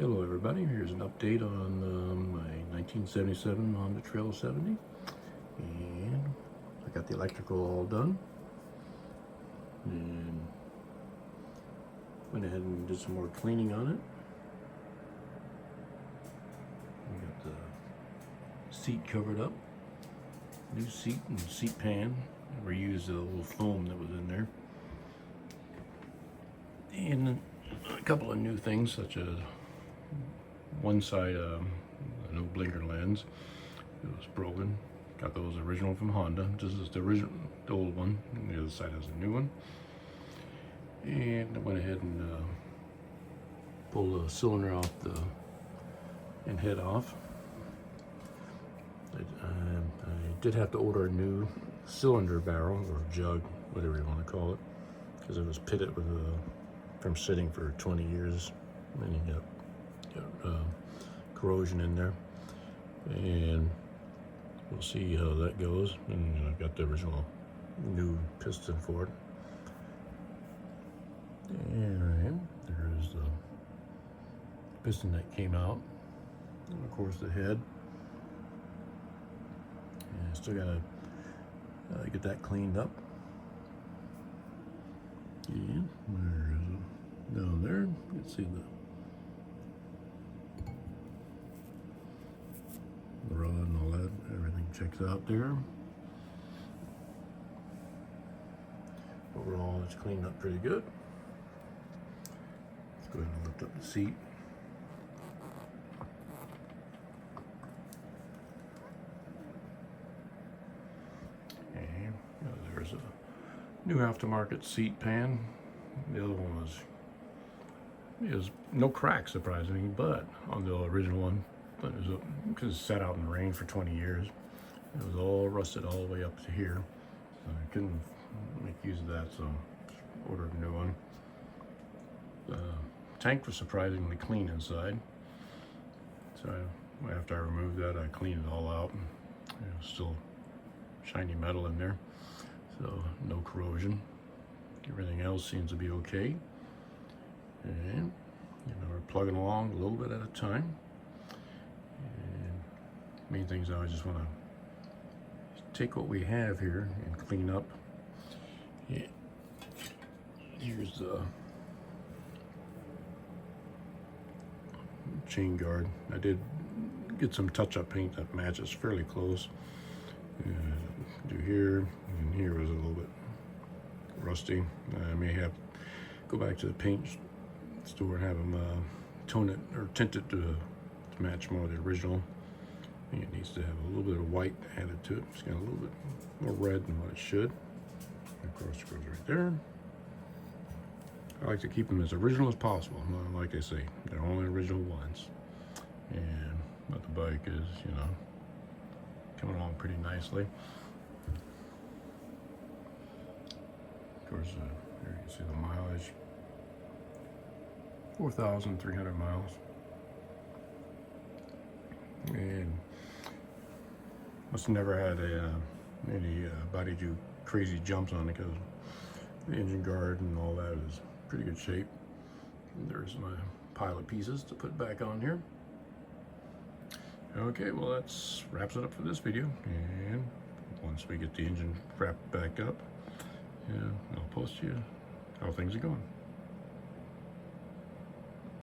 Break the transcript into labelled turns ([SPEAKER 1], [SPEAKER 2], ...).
[SPEAKER 1] Hello everybody, here's an update on my 1977 Honda Trail 70, and I got the electrical all done and went ahead and did some more cleaning on it. We got the seat covered up, new seat and seat pan. I reused the little foam that was in there, and a couple of new things such as one side, a new blinker lens. It was broken. Got those original from Honda. This is the original, the old one. And the other side has a new one. And I went ahead and pulled the cylinder off and head off. I did have to order a new cylinder barrel or jug, whatever you want to call it, because it was pitted with from sitting for 20 years, and you got corrosion in there, and we'll see how that goes. And I've got the original new piston for it, and there's the piston that came out, and of course the head, and still gotta get that cleaned up. And where is it? Down there, you can see the rod and all that, everything checks out there. Overall, it's cleaned up pretty good. Let's go ahead and lift up the seat. And there's a new aftermarket seat pan. The other one is no cracks, surprisingly, but on the original one, because it sat out in the rain for 20 years, it was all rusted all the way up to here, so I couldn't make use of that, so ordered a new one. The tank was surprisingly clean inside, so after I removed that, I cleaned it all out, and it was still shiny metal in there, so no corrosion. Everything else seems to be okay, and we're plugging along a little bit at a time. Main things I just want to take what we have here and clean up. Yeah. Here's the chain guard. I did get some touch-up paint that matches fairly close. Do here, and here was a little bit rusty. I may have go back to the paint store and have them tone it or tint it to match more of the original. It needs to have a little bit of white added to it. It's got a little bit more red than what it should. Of course, it goes right there. I like to keep them as original as possible. Like I say, they're only original ones. And but the bike is, coming along pretty nicely. Of course, here you can see the mileage: 4,300 miles. And must have never had any body do crazy jumps on it, because the engine guard and all that is pretty good shape. And there's my pile of pieces to put back on here. Okay, well, that wraps it up for this video, and once we get the engine wrapped back up, I'll post you how things are going.